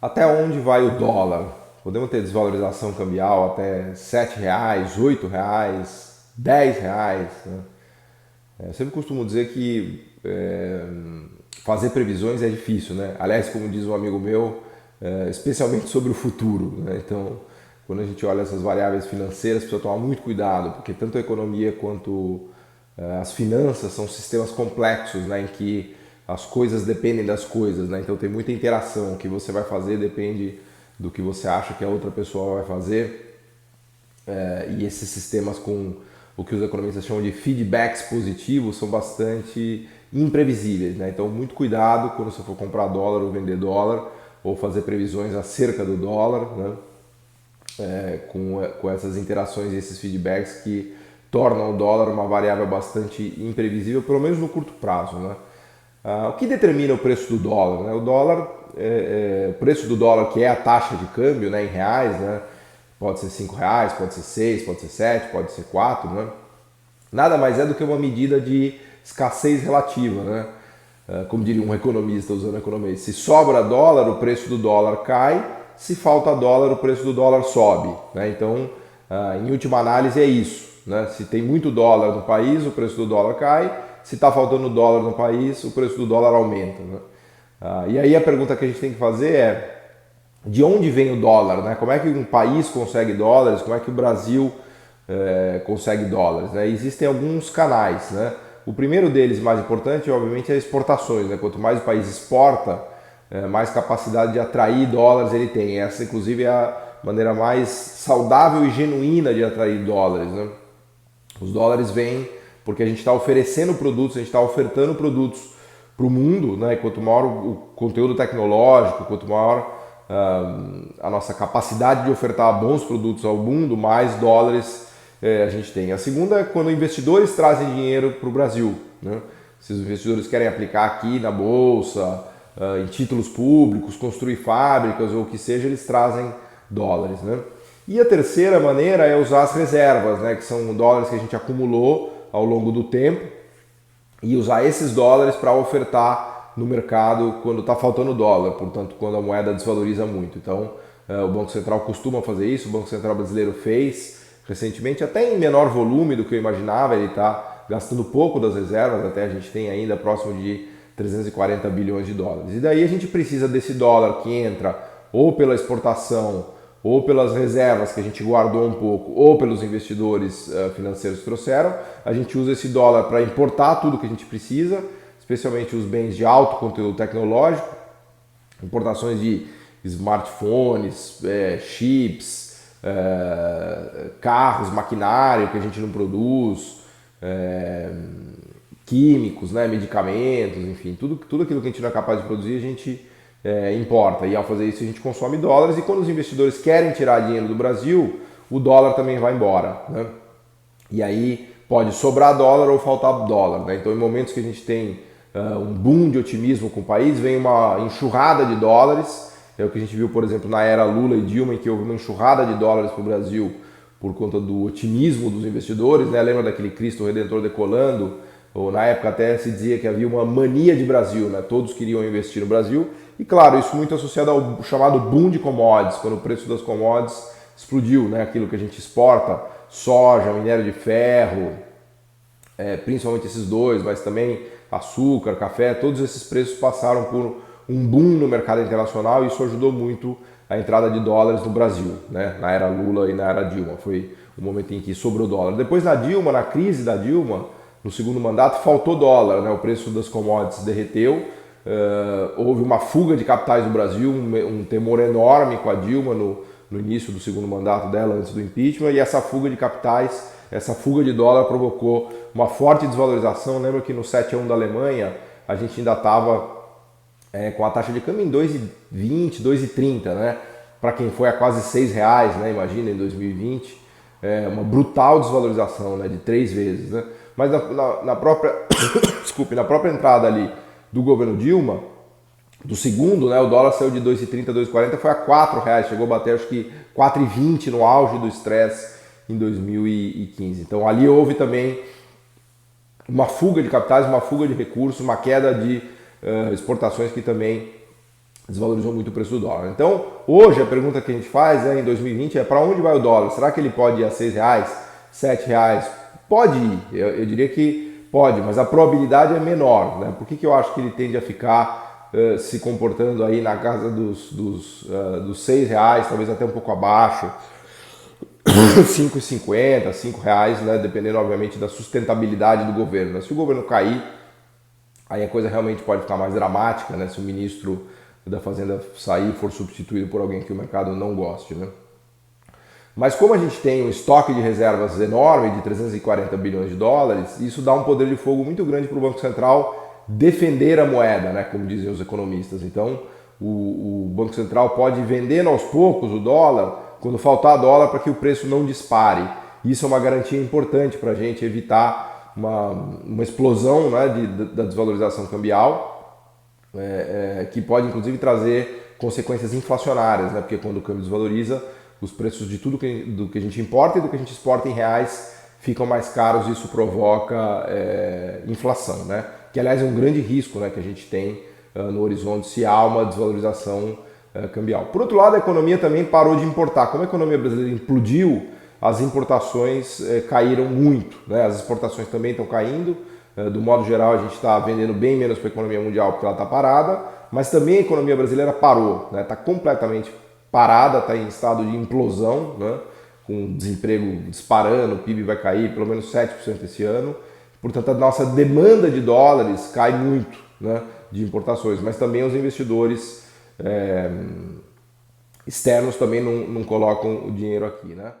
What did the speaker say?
Até onde vai o dólar? Podemos ter desvalorização cambial até R$ 7, R$ 8, R$ 10. Né? Eu sempre costumo dizer que fazer previsões é difícil, né? Aliás, como diz um amigo meu, especialmente sobre o futuro. Né? Então, quando a gente olha essas variáveis financeiras, precisa tomar muito cuidado, porque tanto a economia quanto as finanças são sistemas complexos, né? Em que as coisas dependem das coisas, né? Então tem muita interação. O que você vai fazer depende do que você acha que a outra pessoa vai fazer. E esses sistemas com o que os economistas chamam de feedbacks positivos são bastante imprevisíveis, né? Então muito cuidado quando você for comprar dólar ou vender dólar ou fazer previsões acerca do dólar, né? Com essas interações e esses feedbacks que tornam o dólar uma variável bastante imprevisível, pelo menos no curto prazo, né? O que determina o preço do dólar? Né? O dólar, o preço do dólar, que é a taxa de câmbio, né, em reais, né? Pode ser R$ 5, pode ser 6, pode ser 7, pode ser 4, né? Nada mais é do que uma medida de escassez relativa, né? Como diria um economista usando economia, se sobra dólar, o preço do dólar cai, se falta dólar, o preço do dólar sobe. Né? Então, em última análise, é isso. Né? Se tem muito dólar no país, o preço do dólar cai, se está faltando dólar no país, o preço do dólar aumenta. Né? E aí a pergunta que a gente tem que fazer é, de onde vem o dólar? Né? Como é que um país consegue dólares? Como é que o Brasil consegue dólares? Né? Existem alguns canais. Né? O primeiro deles, mais importante, obviamente, é exportações. Né? Quanto mais o país exporta, mais capacidade de atrair dólares ele tem. Essa, inclusive, é a maneira mais saudável e genuína de atrair dólares. Né? Os dólares vêm porque a gente está oferecendo produtos, a gente está ofertando produtos para o mundo, né? E quanto maior o conteúdo tecnológico, quanto maior a nossa capacidade de ofertar bons produtos ao mundo, mais dólares a gente tem. A segunda é quando investidores trazem dinheiro para o Brasil. Né? Se os investidores querem aplicar aqui na bolsa, em títulos públicos, construir fábricas ou o que seja, eles trazem dólares. Né? E a terceira maneira é usar as reservas, né? Que são dólares que a gente acumulou ao longo do tempo e usar esses dólares para ofertar no mercado quando está faltando dólar, portanto, quando a moeda desvaloriza muito. Então, o Banco Central costuma fazer isso, o Banco Central brasileiro fez recentemente, até em menor volume do que eu imaginava, ele está gastando pouco das reservas, até a gente tem ainda próximo de 340 bilhões de dólares. E daí a gente precisa desse dólar que entra ou pela exportação, ou pelas reservas que a gente guardou um pouco, ou pelos investidores financeiros que trouxeram, a gente usa esse dólar para importar tudo que a gente precisa, especialmente os bens de alto conteúdo tecnológico, importações de smartphones, chips, carros, maquinário que a gente não produz, químicos, né, medicamentos, enfim, tudo aquilo que a gente não é capaz de produzir, a gente importa. E ao fazer isso, a gente consome dólares. E quando os investidores querem tirar dinheiro do Brasil, o dólar também vai embora. Né? E aí pode sobrar dólar ou faltar dólar. Né? Então, em momentos que a gente tem um boom de otimismo com o país, vem uma enxurrada de dólares. É o que a gente viu, por exemplo, na era Lula e Dilma, em que houve uma enxurrada de dólares para o Brasil por conta do otimismo dos investidores. Né? Lembra daquele Cristo Redentor decolando? Ou na época até se dizia que havia uma mania de Brasil, né? Todos queriam investir no Brasil. E claro, isso muito associado ao chamado boom de commodities, quando o preço das commodities explodiu, né? Aquilo que a gente exporta, soja, minério de ferro, principalmente esses dois, mas também açúcar, café, todos esses preços passaram por um boom no mercado internacional e isso ajudou muito a entrada de dólares no Brasil, né? Na era Lula e na era Dilma. Foi o momento em que sobrou dólar. Depois na Dilma, na crise da Dilma, no segundo mandato, faltou dólar, né? O preço das commodities derreteu, houve uma fuga de capitais do Brasil, um temor enorme com a Dilma no início do segundo mandato dela, antes do impeachment, e essa fuga de capitais, essa fuga de dólar provocou uma forte desvalorização. Lembra que no 7-1 da Alemanha a gente ainda estava com a taxa de câmbio em 2,20, 2,30, né? Para quem foi a quase R$ 6, né? Imagina, em 2020, uma brutal desvalorização, né? De 3 vezes, né? Mas na própria, desculpe, na própria entrada ali do governo Dilma, do segundo, né, o dólar saiu de 2,30 a 2,40, foi a R$ 4, chegou a bater acho que 4,20 no auge do estresse em 2015. Então ali houve também uma fuga de capitais, uma fuga de recursos, uma queda de exportações que também desvalorizou muito o preço do dólar. Então, hoje a pergunta que a gente faz em 2020 é para onde vai o dólar? Será que ele pode ir a R$6, R$7? Pode ir, eu diria que pode, mas a probabilidade é menor. Né? Por que eu acho que ele tende a ficar se comportando aí na casa dos R$6, talvez até um pouco abaixo, 5,50, R$5, né? Dependendo obviamente da sustentabilidade do governo. Né? Se o governo cair, aí a coisa realmente pode ficar mais dramática, né? Se o ministro da Fazenda sair e for substituído por alguém que o mercado não goste, né? Mas como a gente tem um estoque de reservas enorme de 340 bilhões de dólares, isso dá um poder de fogo muito grande para o Banco Central defender a moeda, né? Como dizem os economistas. Então, o Banco Central pode ir vendendo aos poucos o dólar quando faltar dólar para que o preço não dispare. Isso é uma garantia importante para a gente evitar uma explosão, né, da desvalorização cambial, que pode inclusive trazer consequências inflacionárias, né, porque quando o câmbio desvaloriza, os preços de tudo do que a gente importa e do que a gente exporta em reais ficam mais caros e isso provoca inflação, né, que aliás é um grande risco, né, que a gente tem no horizonte se há uma desvalorização cambial. Por outro lado, a economia também parou de importar. Como a economia brasileira implodiu, as importações caíram muito, né? As exportações também estão caindo. Do modo geral, a gente está vendendo bem menos para a economia mundial porque ela está parada, mas também a economia brasileira parou, né? Está completamente parada, está em estado de implosão, né? Com desemprego disparando, o PIB vai cair pelo menos 7% esse ano. Portanto, a nossa demanda de dólares cai muito, né? De importações, mas também os investidores externos também não colocam o dinheiro aqui, né?